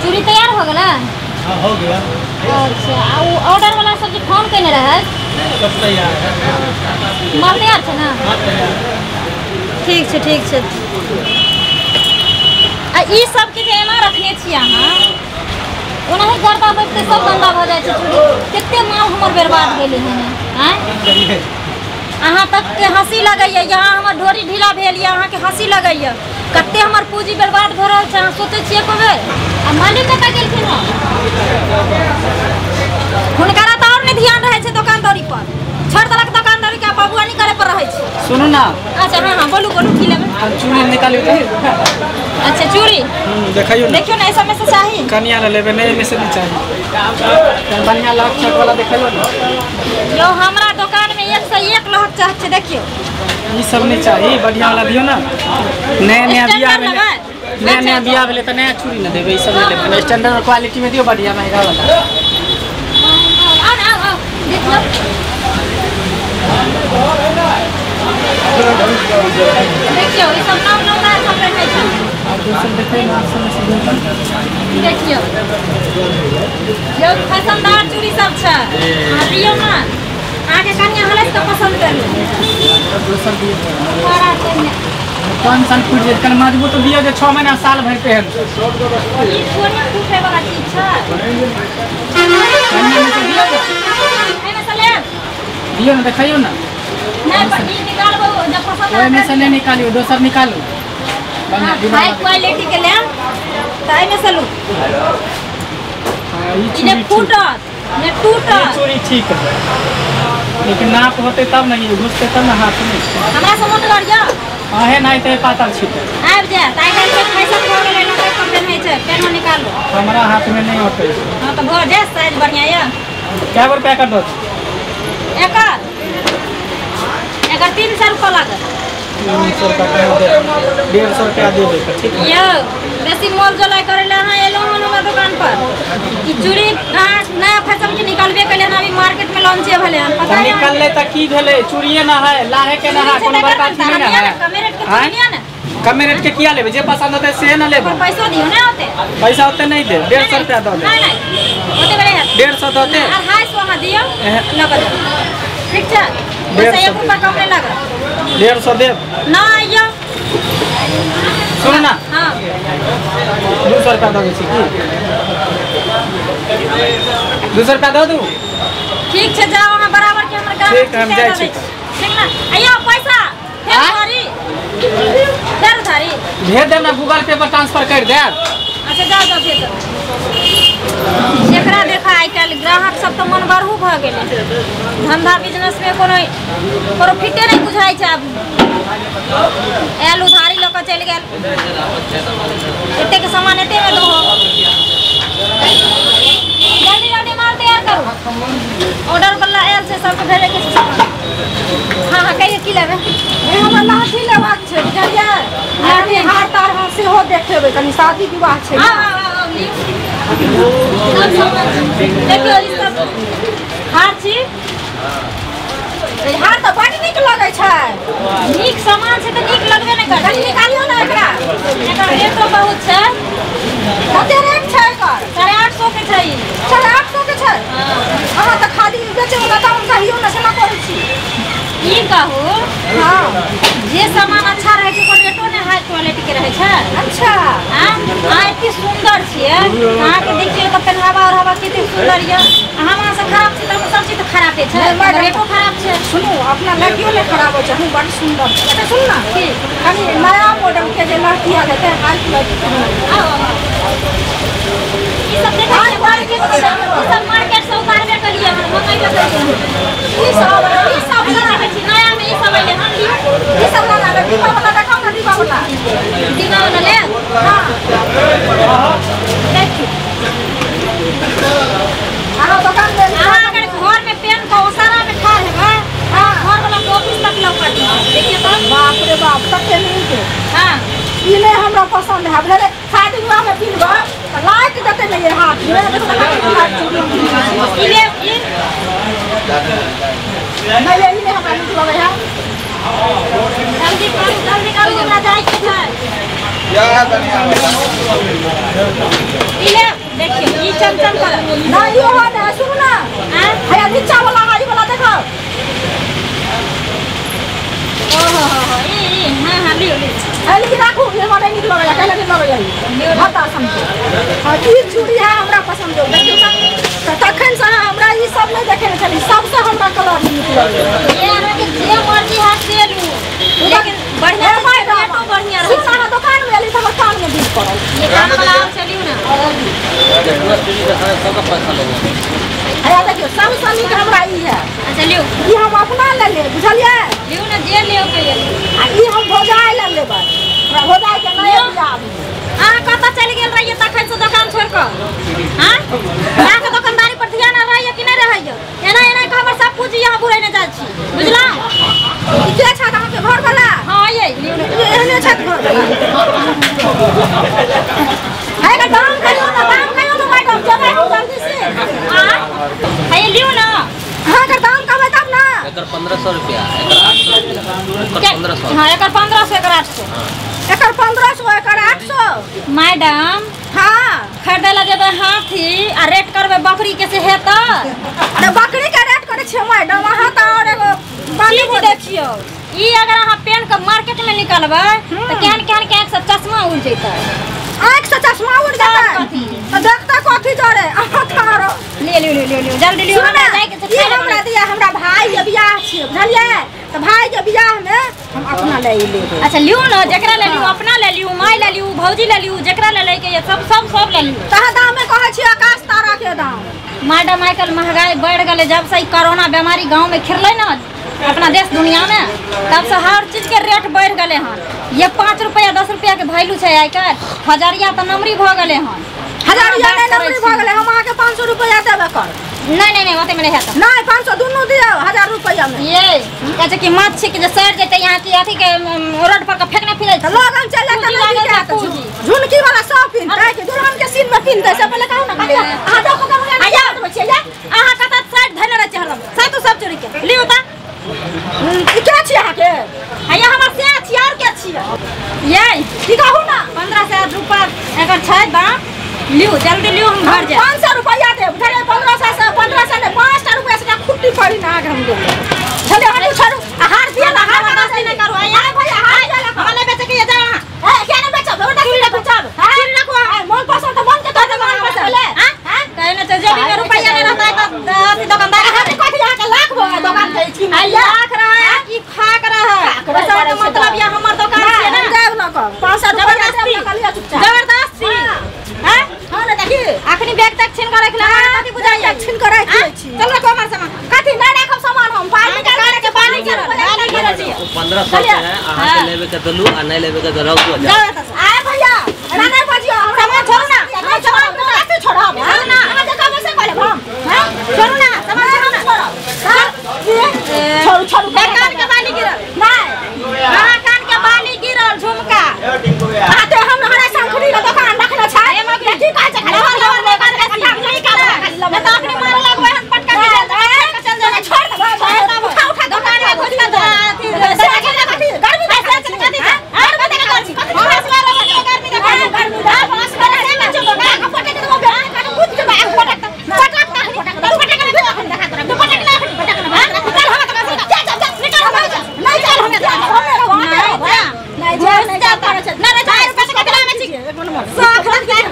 चूड़ी तैयार हो गया? हाँ हो गया। अच्छा ऑर्डर वाला सब्जी फोन करने रहे सब तैयार है। माल तैयार है ना? ठीक है ठीक है। आ ई सब के एना रखने छी अहाँ ओनाही गरबा बैठते सब गंदा भ जाए छै चूड़ी। कितने माल हमर बर्बाद गेले हैं हैं अहाँ तक के हंसी लगैया यहाँ हमर ढोरी ढीला भेल या अहाँ के हंसी लगैया कते हमर पूंजी बर्बाद भ रहल छै। अहाँ सोचे छियै को बेर आ मालिक कतऽ गेलखिन हँ हुनकरा तऽ और नहीं ध्यान रहे छै दुकानदारी पर छोड़ देलक दुकानदारी के बाबुआनी करे पर रहे छै। सुनू ना। अच्छा हाँ हाँ बोलू बोलू की लेबै? चूड़ी निकालियो तो। अच्छा चूड़ी देखियो ना। देखियो ना ऐसा में से चाहिए कनिया ना लेबे नहीं में से नहीं चाहिए। बढ़िया लाख छक वाला देखियो ना। यो हमरा दुकान में 101 लाख चाहिए देखियो। ये सब नहीं चाहिए बढ़िया वाला दियो ना। नया नया बियाह में नया नया बियाह भेले त नया चूड़ी ना देबे। ई सब ले लेबे स्टैंडर्ड क्वालिटी में दियो बढ़िया महंगा वाला। देखियो देखियो ई सब नाम नाम सब रखे छै। देखियो यो फैशनदार चूड़ी सब छै अहाँ दियो ना आगे कन्या हलस तो पसंद कर लो। बड़ा चाहिए कौन सन फूट जे कन मजबूत तो दियो जे 6 महीना साल भर पहन। ई थोड़ी फूटे वाला चीज छै। कन्या में से दियो ना। एमे से ले दियो ना देखियो ना। नहीं पर ई निकालबो जब पसंद ओए में से नहीं निकालियो दोसर निकालो। हाई क्वालिटी के ले ताई में से लो। ये फूटत ने टूटत। चूड़ी ठीक है लेकिन नाप होते तब नहीं घुसते तब ना हाथ में। हमरा से मोट लड़िया हां है नहीं तो पातल छिट आबि जा ताई काल के फैशन हो गेलै ना कब पेन छै पेन निकालो। हमारा हाथ में नहीं होते। हां तो भर जा साइज बढ़िया है। क्या रुपया कर दो? एकर 300 रुपया लागत। 150 रुपया दे दे ठीक है। यो बेसी मोल जोलाई करे ले हां एलो हन हमर दुकान पर ई चूड़ी नया फैशन के निकालबे कले ना अभी मार्केट में लॉन्च भेले हन पता नहीं निकलले त की भेले चूड़िए ना है लाहे के ना है कोनो बड़का चीज नहीं है। कमे रेट के चूड़िया ना कमे रेट के किया लेबे जे पसंद होते से ना लेबे। पैसा दियो ना होते पैसा होते नहीं दे 150 रुपया दो दे। नहीं नहीं होते बड़े 150 दो दे 250 हां दियो नगद ठीक छै। पैसा 1 रुपया कम नहीं लगा 150 दे ना आइयो सुन ना। हां 200 रुपया दो छी की 200 रुपया दो दू ठीक छै जाओ हां बराबर के हमर गांव ठीक हम जाय छी ठीक ना आइयो पैसा फेर धारी भेज दे ना गूगल पे पर ट्रांसफर कर दे। अच्छा जाओ जाओ भेज जेकरा देखा आइ काल ग्राहक सब तो मन बरहू भ गेले धंधा बिजनेस में कोनो प्रॉफिटे नहीं बुझाई छै। अब एल उधारी लोक चल गेल एते के सामान एते में दो जल्दी जल्दी माल तैयार करो ऑर्डर वाला एल से सब भेजे के हां हां कहिए की लेबे? हमरा लाठी लेबाक छै बुझलियै लाठी हार तार हम सेहो देखेबै कनी शादी विवाह छै। हां हां देखियो ई सब हार छी हार तऽ बड़ नीक लगै छै। नीक सामान छै तऽ नीक लगबे नहीं करतै। निकालियो ना एकरा एकर रेटो बहुत छै। कते रेट छै एकर? 850 के छै। 850 के छै? अहाँ तऽ खादी बेचे वाला दाम कहियो ना सेना करै छी। ई कहू हां जे सामान अच्छा रहे छै ओकर रेटो ने हाई क्वालिटी के रहे छै। अच्छा हां अहाँ एते सुंदर छियै अहाँ के देखियो त पहनावा और हवा कते सुंदर ये हमरा से खराब छै त सब चीज त खराबे छै रेटो खराब छै। सुनू अपना लड़कियों ने खराब हो छै हम बड़ सुंदर छै। अच्छा सुन ना की कनी नया मॉडल के जे लड़की आ देते हाई क्वालिटी के ई सब देखै छियै मार्केट से ई सब मार्केट से उतारबे करिए हम मंगाई के ई सब देखै छी नया में ई सब आइले हम लियो ई सब ना ना दीपा वाला देखाओ ना दीपा वाला ले हां देखिए अहाँ दुकान में अहाँ अगर घर में पेन को ओसारा में खा हेबे हां घर वाला ऑफिस तक लौका देखिए तो बाप रे बाप कते नीक हां ई नहीं हमरा पसंद है भेले शादी विवाह में पिनबा लाइट देते नहीं हाथ में देखो ना ई ले ई नहीं ले ई नहीं हमरा नीक लगे है। जल्दी करू हमरा जाए के छै। इले देखियो ई चमचम कर ना यो हो ना सुन ना है नीचा वाला हाई वाला देखो ओहो हो ई हां हां लियो अली की राखू ये माने निक लगे कहले निक लगे हटा समझो हां ई चूड़ी है हमरा पसंद हो देखियो त तखन से हमरा ई सब नहीं देखे चली सबसे हमरा कलर निक लगे ये आना के जे मर्जी हाथ से लू लेकिन बढ़िया रेटो बढ़िया रहे सुन ना दुकान में अली सब कान में बीच पड़ल ये काम वाला और चलियो ना है देखियो सबसे निक हमरा ई है अच्छा लियो ई हम अपना ले ले बुझलिए लियो ना जे लियो के ये आ ई हम भोजाए ले लेबै हमरा भोजाए के नहीं आब अहाँ कतऽ चलि गेल रहिए तखन से दुकान छोड़ कऽ हाँ यहाँ के दुकानदारी पर ध्यान रहैए कि नहीं रहैए एना एना के हमर सब कुछ यहाँ बुरे नहीं जाइ छी बुझलहुँ ई के छत अहाँके घर वाला हाँ ये लियो ना एहने छत घर वाला है का दाम कहियो ना मैडम जबै हम जल्दी से है ये लियो ना हां का दाम कहबै तब ना एकर 1500 रुपया एकर 800 हाँ एकर 1500 एकर 800 एकर 1500 एकर 800 मैडम हां खरीदे ला जेबै हाथी आ रेट करबै बकरी के से हेतै अरे बकरी के रेट करे छै मैडम अहाँ त और एगो चीज देखियो ई अगर अहाँ पेन के मार्केट में निकलबै तो केहन केहन के से चश्मा उड़ जैतै आँख से चश्मा उड़ जाता तो देखता कथी जरे अहाँ थारो ले जल्दी लियो हमरा जाय के ई हमरा दिया हमरा भाई के बियाह छै बुझलिए तो भाई के बियाह में हम अपना ले लेबै अच्छा लियो ना जेकरा ले लियो अपना ले लियो माई ले लियो भौजी ले लियो जेकरा ले ले के ये सब ले लियो कहा दाम में कहै छी आकाश तारा के दाम मैडम आजकल महंगाई बढ़ गए जब से कोरोना बीमारी गांव में खिरलै ना अपना देश दुनिया में तब से हर चीज के रेट बढ़ गए हन ये 5 रुपया 10 रुपया के वैल्यू है आजकल हजारिया तो नमरी भ गए हन हजारिया नहीं नौकरी भ गेलै हम अहाँके 500 रुपया देबे कर नहीं ओते में नहीं हेतै नहीं 500 दुनू दियो 1000 रुपया में ये कहै कि माछ छिक जे सड़ जेतै यहाँ की अथी के रोड पर के फेंकना फिरै तो लगन चल जाता नहीं क्या झुनकी वाला सब पिन काहे के दुल्हन के सीन में पिन दे से पहले कहू ना कहिया अहाँ देखो करू ना आया बचिया अहाँ कत साइड धैले रह चहलम सब तो सब चोरी के लियो ता ई क्या छी अहाँ के आया हमर से छी और के छी ये की कहू ना 1500 रुपया एकर छै दाम लियो जल्दी लियो हम घर जाए 500 रुपया दे चले 1500 से 1500 ने 500 रुपया से खुट्टी पड़ी ना आगे हम दे चले हम छोड़ू हार दिया ना हार बर्दाश्त नहीं करू आया भैया हार जा हमरा ले बेचे के जा ए क्या नहीं बेचब बेटा की बेचब हां रखो मन पसंद मन के तो मन पसंद हां कहे ना जेबी में रुपया नहीं रहता है तो अथी दुकानदार हां कथि यहाँ के लाख भो दुकान के छी लाख रहा है कि खाक रहा है पैसा का मतलब ये हमर दुकान छै ना देव ना कर 500 जबरदस्ती कलिया चुपचाप जबरदस्ती हैं हां ना देखी अखनी बैग तक छीन के रख ले कथि बुझाइए छीन के रख छी चलो को हमार सामान कथि ना रखब सामान हम पानी निकाल के पानी गिरल छी 1500 के है अहाँ के लेबे के दलू आ नहीं लेबे के दरौ को जा आए भैया ना नहीं बजियो सामान छोड़ू ना सामान कैसे छोड़ब ना अहाँ जगह में से करे हम हैं छोड़ू ना सामान छोड़ू ना छोड़ू कान के बाली गिरल नहीं हां कान के बाली गिरल झुमका आते हम हमारा शंखनी का दुकान रखना छै एमा की कहै छै खड़ा दुकान के नहीं कर मैं तो अपने मारे लगबै हम पटका के चल जा छोड़ दे उठा दुकान में घुस के अथी से गर्मी में से चल कथि और बता के करछि पास वाला गर्मी देखा गर्मी पास वाला से में चलो का पटक के वो बेटा का कुछ के पटक पटक ना पटक देखा तोरा पटक ना पटक ना निकल हम तो निकल हम नहीं चल हम नहीं जा तारा चल ना रे 4 रुपया से कतला में छी साख रख जाए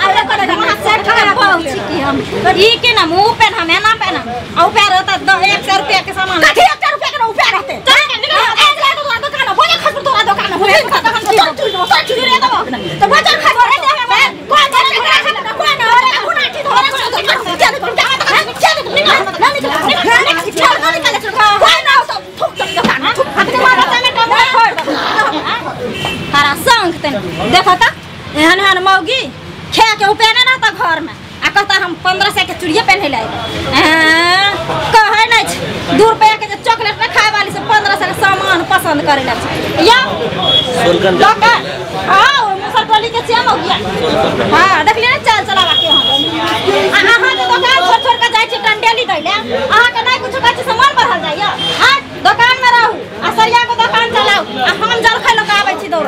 आवे करे हाथ से खा पहुंच की हम ई के ना मुंह पे ना मैं ना पहना औ पे रहता 100 रुपया के सामान कथि 100 रुपया के ऊपर रहते चल निकल एक ले तो दुकान बोले खस तोरा दुकान बोले खस हम चुरी रे दो तो बचल खा रे कोई करे कोई ना रे खुना ठीक हो कोई ना सब ठुक दुकान ठुक अपने मारा में कम छोड़ दो हरा संग तन देखो त एहन एहन मौगी खे के उपेने रहता घर में आ कहता हम 1500 के चूड़िए पहने ले कहे नहीं 2 रुपया के चॉकलेट में खाए वाली से 1500 के सामान पसंद करे ला या सोलकन हां मुसर टोली के छे मौगिया हां देख ले चल चलावा के हम अहाँ के दुकान छोड़ के जाय छी टंडेली दैले अहाँ के नहीं कुछ काची सामान बढ़ल जाइया हां दुकान में रहू आ सरिया के दुकान चलाऊ आ हम जल खाइ लोग आबै छी दौड़